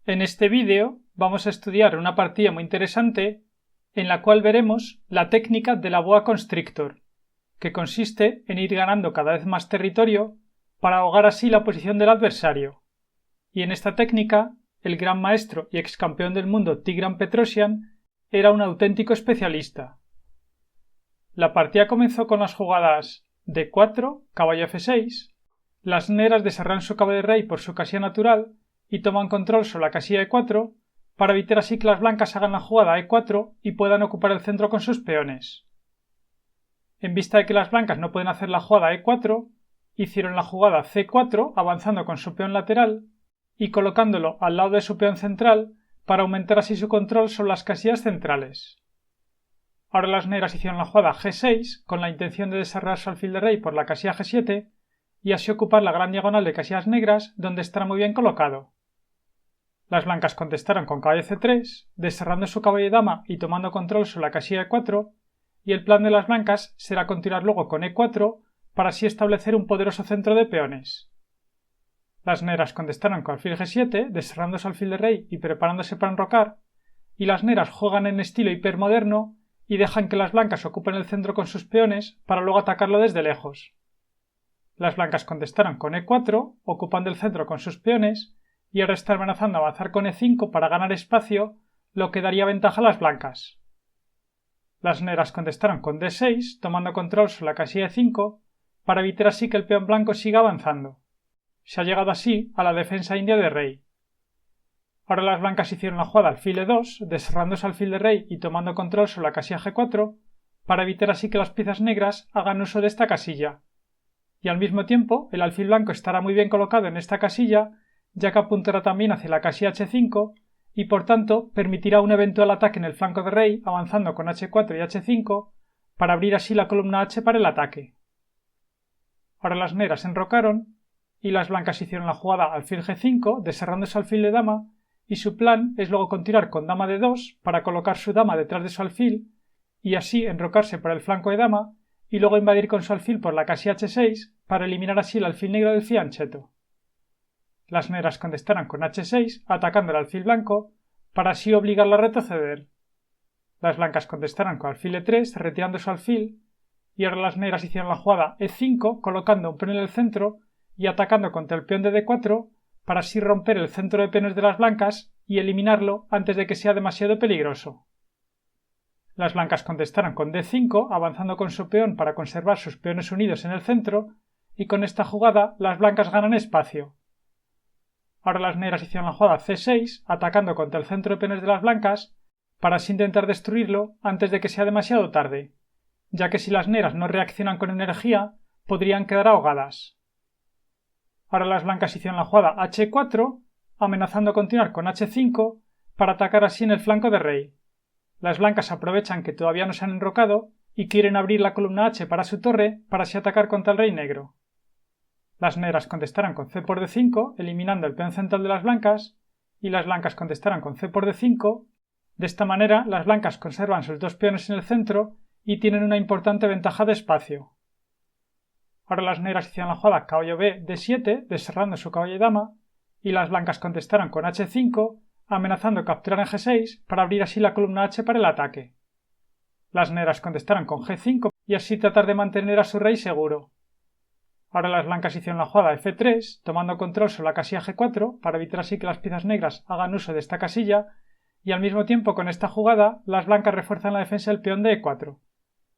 En este vídeo vamos a estudiar una partida muy interesante en la cual veremos la técnica de la boa constrictor, que consiste en ir ganando cada vez más territorio para ahogar así la posición del adversario. Y en esta técnica, el gran maestro y ex campeón del mundo Tigran Petrosyan era un auténtico especialista. La partida comenzó con las jugadas D4, caballo F6, las negras desarran su cabo de rey por su casilla natural y toman control sobre la casilla E4 para evitar así que las blancas hagan la jugada E4 y puedan ocupar el centro con sus peones. En vista de que las blancas no pueden hacer la jugada E4, hicieron la jugada C4 avanzando con su peón lateral y colocándolo al lado de su peón central para aumentar así su control sobre las casillas centrales. Ahora las negras hicieron la jugada G6 con la intención de desarrollar su alfil de rey por la casilla G7 y así ocupar la gran diagonal de casillas negras donde estará muy bien colocado. Las blancas contestaron con caballo C3, desarrando su caballo y dama y tomando control sobre la casilla E4, y el plan de las blancas será continuar luego con E4 para así establecer un poderoso centro de peones. Las negras contestaron con alfil G7, desarrando su alfil de rey y preparándose para enrocar, y las negras juegan en estilo hipermoderno y dejan que las blancas ocupen el centro con sus peones para luego atacarlo desde lejos. Las blancas contestaron con E4, ocupando el centro con sus peones, y ahora está amenazando avanzar con E5 para ganar espacio, lo que daría ventaja a las blancas. Las negras contestaron con D6, tomando control sobre la casilla E5, para evitar así que el peón blanco siga avanzando. Se ha llegado así a la defensa india de rey. Ahora las blancas hicieron la jugada alfil E2, desarrando su alfil de rey y tomando control sobre la casilla G4, para evitar así que las piezas negras hagan uso de esta casilla. Y al mismo tiempo el alfil blanco estará muy bien colocado en esta casilla, ya que apuntará también hacia la casilla H5 y por tanto permitirá un eventual ataque en el flanco de rey avanzando con H4 y H5 para abrir así la columna H para el ataque. Ahora las negras enrocaron y las blancas hicieron la jugada alfil G5 desarrando su alfil de dama y su plan es luego continuar con dama D2 para colocar su dama detrás de su alfil y así enrocarse por el flanco de dama y luego invadir con su alfil por la casilla H6 para eliminar así el alfil negro del fianchetto. Las negras contestaron con H6 atacando el alfil blanco para así obligarla a retroceder. Las blancas contestaron con alfil E3 retirando su alfil y ahora las negras hicieron la jugada E5 colocando un peón en el centro y atacando contra el peón de D4 para así romper el centro de peones de las blancas y eliminarlo antes de que sea demasiado peligroso. Las blancas contestaron con D5 avanzando con su peón para conservar sus peones unidos en el centro y con esta jugada las blancas ganan espacio. Ahora las negras hicieron la jugada C6 atacando contra el centro de peones de las blancas para así intentar destruirlo antes de que sea demasiado tarde, ya que si las negras no reaccionan con energía podrían quedar ahogadas. Ahora las blancas hicieron la jugada H4 amenazando continuar con H5 para atacar así en el flanco de rey. Las blancas aprovechan que todavía no se han enrocado y quieren abrir la columna H para su torre para así atacar contra el rey negro. Las negras contestaron con C por D5, eliminando el peón central de las blancas, y las blancas contestaron con C por D5. De esta manera, las blancas conservan sus dos peones en el centro y tienen una importante ventaja de espacio. Ahora las negras hicieron la jugada caballo B D7, desarrando su caballo y dama, y las blancas contestaron con H5, amenazando capturar en G6 para abrir así la columna H para el ataque. Las negras contestaron con G5 y así tratar de mantener a su rey seguro. Ahora las blancas hicieron la jugada F3, tomando control sobre la casilla G4 para evitar así que las piezas negras hagan uso de esta casilla y al mismo tiempo con esta jugada las blancas refuerzan la defensa del peón de E4.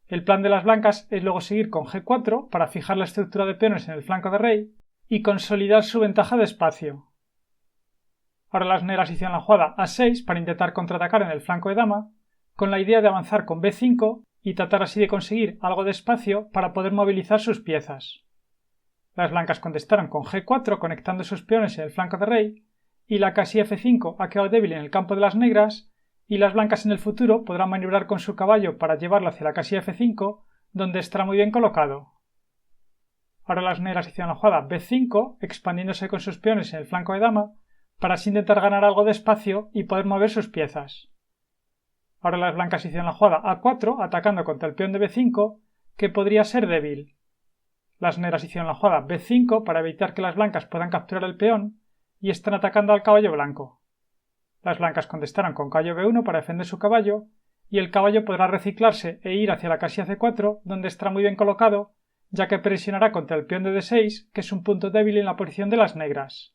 El plan de las blancas es luego seguir con G4 para fijar la estructura de peones en el flanco de rey y consolidar su ventaja de espacio. Ahora las negras hicieron la jugada A6 para intentar contraatacar en el flanco de dama con la idea de avanzar con B5 y tratar así de conseguir algo de espacio para poder movilizar sus piezas. Las blancas contestaron con G4 conectando sus peones en el flanco de rey y la casilla F5 ha quedado débil en el campo de las negras y las blancas en el futuro podrán maniobrar con su caballo para llevarlo hacia la casilla F5 donde estará muy bien colocado. Ahora las negras hicieron la jugada B5 expandiéndose con sus peones en el flanco de dama para así intentar ganar algo de espacio y poder mover sus piezas. Ahora las blancas hicieron la jugada A4 atacando contra el peón de B5 que podría ser débil. Las negras hicieron la jugada B5 para evitar que las blancas puedan capturar el peón y están atacando al caballo blanco. Las blancas contestarán con caballo B1 para defender su caballo, y el caballo podrá reciclarse e ir hacia la casilla C4, donde estará muy bien colocado, ya que presionará contra el peón de D6, que es un punto débil en la posición de las negras.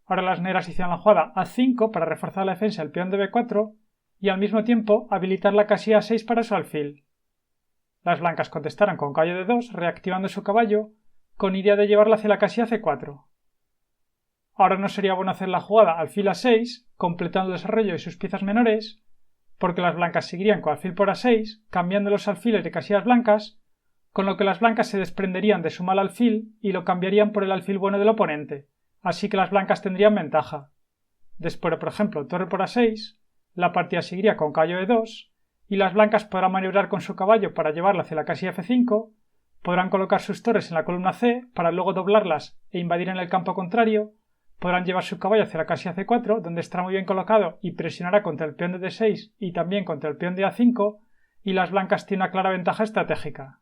Ahora las negras hicieron la jugada A5 para reforzar la defensa del peón de B4 y al mismo tiempo habilitar la casilla A6 para su alfil. Las blancas contestarán con caballo D2, reactivando su caballo, con idea de llevarla hacia la casilla C4. Ahora no sería bueno hacer la jugada alfil A6, completando el desarrollo de sus piezas menores, porque las blancas seguirían con alfil por A6, cambiando los alfiles de casillas blancas, con lo que las blancas se desprenderían de su mal alfil y lo cambiarían por el alfil bueno del oponente, así que las blancas tendrían ventaja. Después, por ejemplo, torre por A6, la partida seguiría con caballo E2, y las blancas podrán maniobrar con su caballo para llevarla hacia la casilla F5, podrán colocar sus torres en la columna C para luego doblarlas e invadir en el campo contrario, podrán llevar su caballo hacia la casilla C4, donde estará muy bien colocado y presionará contra el peón de D6 y también contra el peón de A5, y las blancas tienen una clara ventaja estratégica.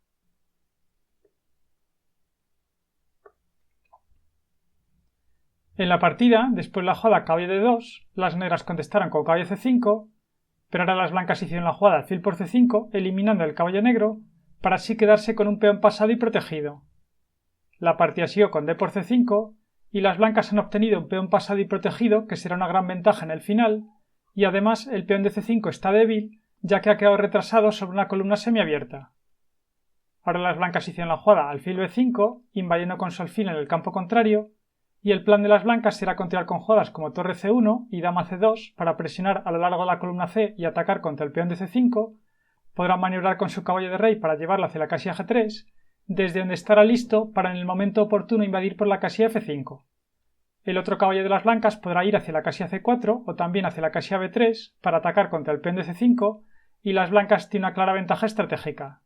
En la partida, después de la jugada caballo D2, las negras contestaron con caballo C5, pero ahora las blancas hicieron la jugada alfil por C5, eliminando el caballo negro, para así quedarse con un peón pasado y protegido. La partida siguió con D por C5, y las blancas han obtenido un peón pasado y protegido, que será una gran ventaja en el final, y además el peón de C5 está débil, ya que ha quedado retrasado sobre una columna semiabierta. Ahora las blancas hicieron la jugada alfil B5, invadiendo con su alfil en el campo contrario, y el plan de las blancas será continuar con jugadas como torre C1 y dama C2 para presionar a lo largo de la columna C y atacar contra el peón de C5, podrán maniobrar con su caballo de rey para llevarla hacia la casilla G3, desde donde estará listo para en el momento oportuno invadir por la casilla F5. El otro caballo de las blancas podrá ir hacia la casilla C4 o también hacia la casilla B3 para atacar contra el peón de C5 y las blancas tienen una clara ventaja estratégica.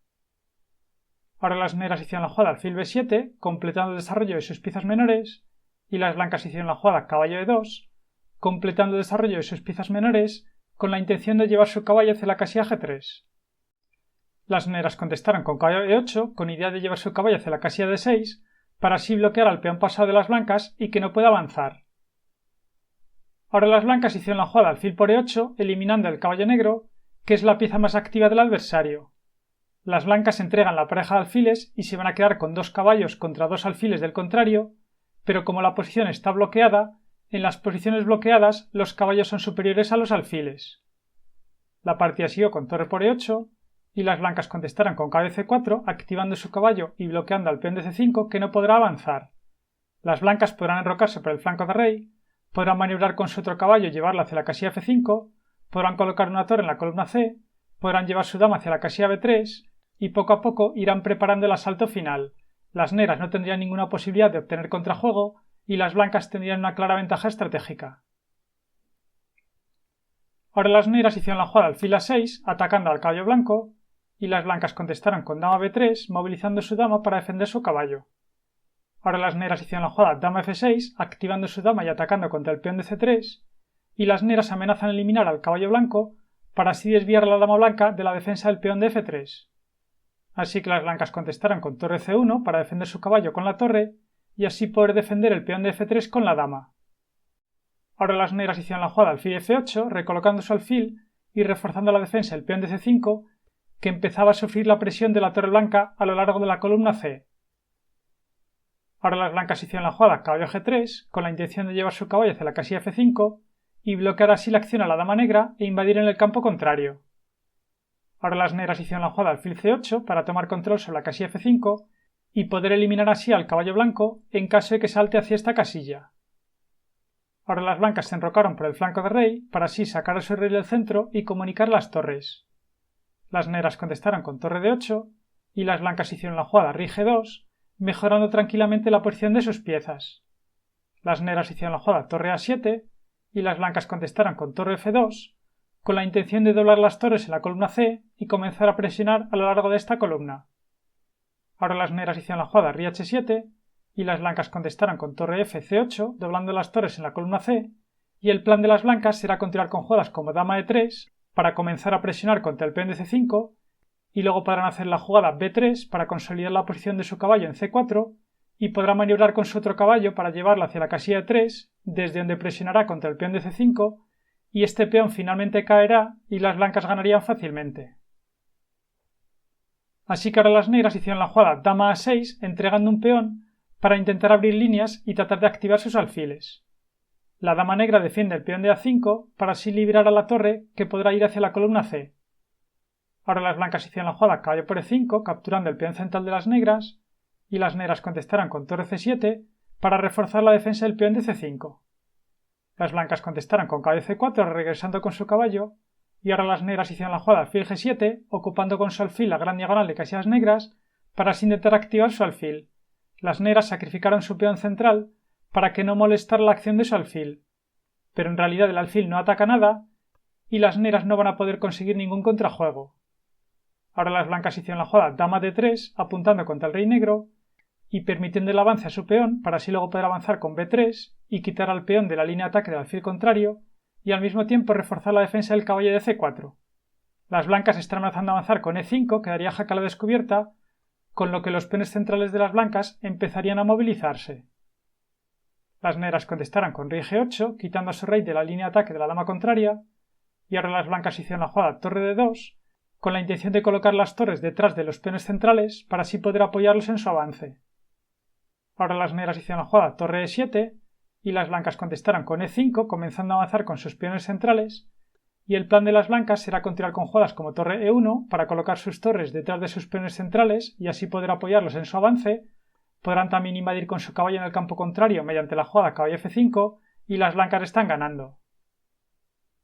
Ahora las negras hicieron la jugada alfil B7, completando el desarrollo de sus piezas menores, y las blancas hicieron la jugada caballo E2, completando el desarrollo de sus piezas menores con la intención de llevar su caballo hacia la casilla G3. Las negras contestaron con caballo E8 con idea de llevar su caballo hacia la casilla D6 para así bloquear al peón pasado de las blancas y que no pueda avanzar. Ahora las blancas hicieron la jugada alfil por E8 eliminando el caballo negro, que es la pieza más activa del adversario. Las blancas entregan la pareja de alfiles y se van a quedar con dos caballos contra dos alfiles del contrario, pero como la posición está bloqueada, en las posiciones bloqueadas los caballos son superiores a los alfiles. La partida siguió con torre por E8 y las blancas contestaron con caballo C4 activando su caballo y bloqueando al peón de C5 que no podrá avanzar. Las blancas podrán enrocarse por el flanco de rey, podrán maniobrar con su otro caballo y llevarla hacia la casilla F5, podrán colocar una torre en la columna C, podrán llevar su dama hacia la casilla B3 y poco a poco irán preparando el asalto final. Las negras no tendrían ninguna posibilidad de obtener contrajuego y las blancas tendrían una clara ventaja estratégica. Ahora las negras hicieron la jugada alfil A6 atacando al caballo blanco y las blancas contestaron con dama B3 movilizando su dama para defender su caballo. Ahora las negras hicieron la jugada dama F6 activando su dama y atacando contra el peón de C3 y las negras amenazan eliminar al caballo blanco para así desviar a la dama blanca de la defensa del peón de F3. Así que las blancas contestaron con torre C1 para defender su caballo con la torre y así poder defender el peón de F3 con la dama. Ahora las negras hicieron la jugada alfil F8 recolocando su alfil y reforzando la defensa del peón de C5 que empezaba a sufrir la presión de la torre blanca a lo largo de la columna C. Ahora las blancas hicieron la jugada caballo G3 con la intención de llevar su caballo hacia la casilla F5 y bloquear así la acción a la dama negra e invadir en el campo contrario. Ahora las negras hicieron la jugada alfil C8 para tomar control sobre la casilla F5 y poder eliminar así al caballo blanco en caso de que salte hacia esta casilla. Ahora las blancas se enrocaron por el flanco de rey para así sacar a su rey del centro y comunicar las torres. Las negras contestaron con torre D8 y las blancas hicieron la jugada rey G2 mejorando tranquilamente la posición de sus piezas. Las negras hicieron la jugada torre A7 y las blancas contestaron con torre F2 con la intención de doblar las torres en la columna C y comenzar a presionar a lo largo de esta columna. Ahora las negras hicieron la jugada rey H7 y las blancas contestaron con torre F C8 doblando las torres en la columna C y el plan de las blancas será continuar con jugadas como dama E3 para comenzar a presionar contra el peón de C5 y luego podrán hacer la jugada B3 para consolidar la posición de su caballo en C4 y podrá maniobrar con su otro caballo para llevarlo hacia la casilla E3 desde donde presionará contra el peón de C5 y este peón finalmente caerá y las blancas ganarían fácilmente. Así que ahora las negras hicieron la jugada dama a6 entregando un peón para intentar abrir líneas y tratar de activar sus alfiles. La dama negra defiende el peón de a5 para así liberar a la torre que podrá ir hacia la columna c. Ahora las blancas hicieron la jugada caballo por e5 capturando el peón central de las negras y las negras contestarán con torre c7 para reforzar la defensa del peón de c5. Las blancas contestarán con caballo c4 regresando con su caballo y ahora las negras hicieron la jugada alfil g7 ocupando con su alfil la gran diagonal de casillas negras para así intentar activar su alfil. Las negras sacrificaron su peón central para que no molestara la acción de su alfil, pero en realidad el alfil no ataca nada y las negras no van a poder conseguir ningún contrajuego. Ahora las blancas hicieron la jugada dama d3 apuntando contra el rey negro y permitiendo el avance a su peón para así luego poder avanzar con b3 y quitar al peón de la línea de ataque del alfil contrario y al mismo tiempo reforzar la defensa del caballo de c4. Las blancas están amenazando a avanzar con e5 que daría jaque a la descubierta, con lo que los peones centrales de las blancas empezarían a movilizarse. Las negras contestarán con rey g8 quitando a su rey de la línea de ataque de la dama contraria y ahora las blancas hicieron la jugada torre d2 con la intención de colocar las torres detrás de los peones centrales para así poder apoyarlos en su avance. Ahora las negras hicieron la jugada torre e7 y las blancas contestarán con e5 comenzando a avanzar con sus peones centrales y el plan de las blancas será continuar con jugadas como torre e1 para colocar sus torres detrás de sus peones centrales y así poder apoyarlos en su avance. Podrán también invadir con su caballo en el campo contrario mediante la jugada caballo f5 y las blancas están ganando.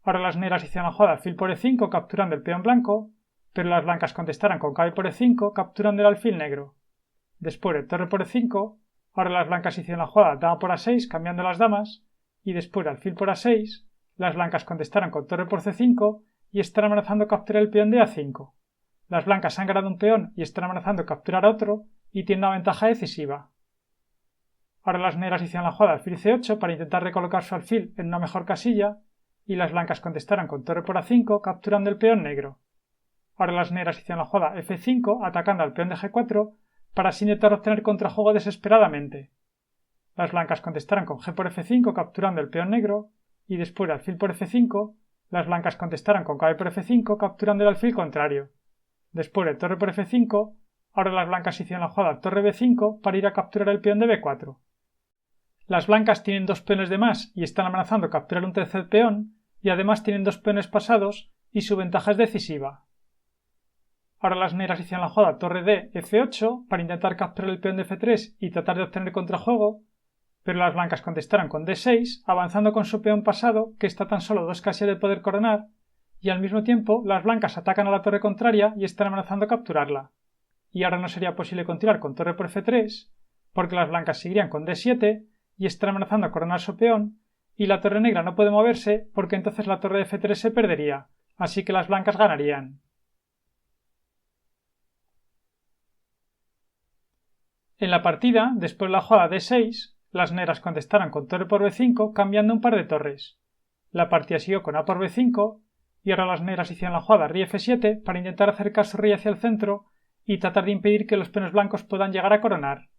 Ahora las negras hicieron la jugada alfil por e5 capturando el peón blanco, pero las blancas contestarán con caballo por e5 capturando el alfil negro. Después de torre por e5, ahora las blancas hicieron la jugada dama por a6 cambiando las damas y después de alfil por a6, las blancas contestarán con torre por c5 y están amenazando capturar el peón de a5. Las blancas han ganado un peón y están amenazando capturar otro y tienen una ventaja decisiva. Ahora las negras hicieron la jugada alfil c8 para intentar recolocar su alfil en una mejor casilla y las blancas contestarán con torre por a5 capturando el peón negro. Ahora las negras hicieron la jugada f5 atacando al peón de g4 para así intentar obtener contrajuego desesperadamente. Las blancas contestarán con g por f5 capturando el peón negro y después de alfil por f5 las blancas contestarán con caballo por f5 capturando el alfil contrario. Después de torre por f5, ahora las blancas hicieron la jugada torre b5 para ir a capturar el peón de b4. Las blancas tienen dos peones de más y están amenazando capturar un tercer peón y además tienen dos peones pasados y su ventaja es decisiva. Ahora las negras hicieron la jugada torre d f8 para intentar capturar el peón de f3 y tratar de obtener contrajuego, pero las blancas contestarán con d6 avanzando con su peón pasado que está tan solo dos casillas de poder coronar y al mismo tiempo las blancas atacan a la torre contraria y están amenazando capturarla. Y ahora no sería posible continuar con torre por f3 porque las blancas seguirían con d7 y están amenazando a coronar su peón y la torre negra no puede moverse porque entonces la torre de f3 se perdería, así que las blancas ganarían. En la partida, después de la jugada d6, las negras contestarán con torre por b5 cambiando un par de torres. La partida siguió con a por b5 y ahora las negras hicieron la jugada rey f7 para intentar acercar su rey hacia el centro y tratar de impedir que los peones blancos puedan llegar a coronar.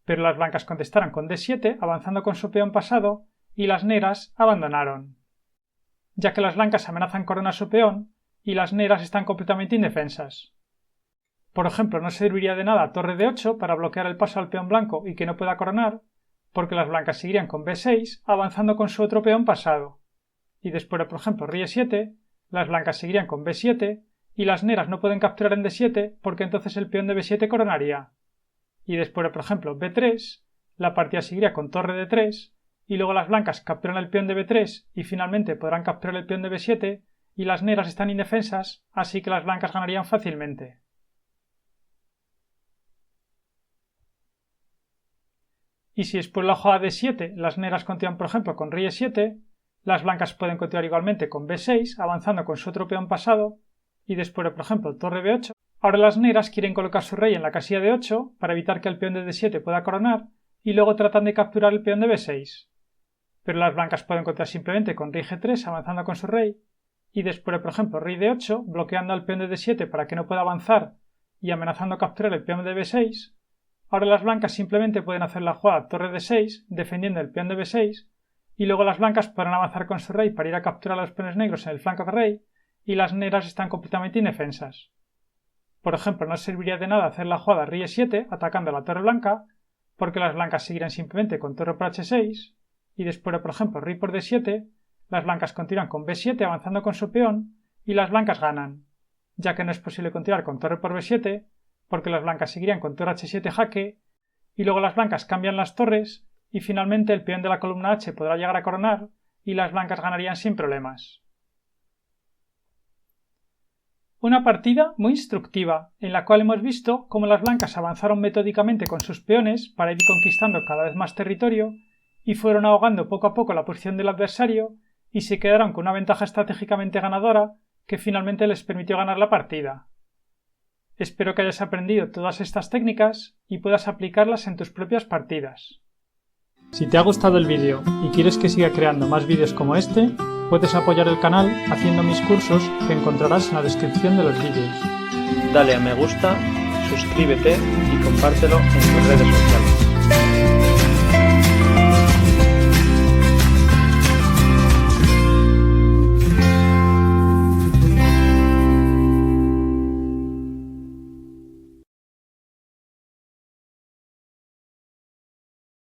Pero las blancas contestarán con d7 avanzando con su peón pasado y las negras abandonaron. Ya que las blancas amenazan coronar su peón y las negras están completamente indefensas. Por ejemplo, no serviría de nada torre d8 para bloquear el paso al peón blanco y que no pueda coronar, porque las blancas seguirían con b6 avanzando con su otro peón pasado. Y después, por ejemplo, rey e7, las blancas seguirían con b7 y las negras no pueden capturar en d7 porque entonces el peón de b7 coronaría. Y después, por ejemplo, b3, la partida seguiría con torre d3 y luego las blancas capturan el peón de b3 y finalmente podrán capturar el peón de b7 y las negras están indefensas, así que las blancas ganarían fácilmente. Y si después de la jugada d7 las negras continúan por ejemplo con rey e7, las blancas pueden continuar igualmente con b6 avanzando con su otro peón pasado y después de por ejemplo torre b8. Ahora las negras quieren colocar su rey en la casilla de 8 para evitar que el peón de d7 pueda coronar y luego tratan de capturar el peón de b6. Pero las blancas pueden continuar simplemente con rey g3 avanzando con su rey y después de por ejemplo rey d8 bloqueando al peón de d7 para que no pueda avanzar y amenazando capturar el peón de b6. Ahora las blancas simplemente pueden hacer la jugada torre d6 defendiendo el peón de b6 y luego las blancas podrán avanzar con su rey para ir a capturar a los peones negros en el flanco del rey, y las negras están completamente indefensas. Por ejemplo, no serviría de nada hacer la jugada rey e7 atacando a la torre blanca, porque las blancas seguirán simplemente con torre por h6, y después de, por ejemplo, rey por d7, las blancas continúan con b7 avanzando con su peón, y las blancas ganan, ya que no es posible continuar con torre por b7, porque las blancas seguirían con torre h7 jaque, y luego las blancas cambian las torres, y finalmente el peón de la columna h podrá llegar a coronar, y las blancas ganarían sin problemas. Una partida muy instructiva, en la cual hemos visto cómo las blancas avanzaron metódicamente con sus peones para ir conquistando cada vez más territorio, y fueron ahogando poco a poco la posición del adversario, y se quedaron con una ventaja estratégicamente ganadora que finalmente les permitió ganar la partida. Espero que hayas aprendido todas estas técnicas y puedas aplicarlas en tus propias partidas. Si te ha gustado el vídeo y quieres que siga creando más vídeos como este, puedes apoyar el canal haciendo mis cursos que encontrarás en la descripción de los vídeos. Dale a me gusta, suscríbete y compártelo en tus redes sociales.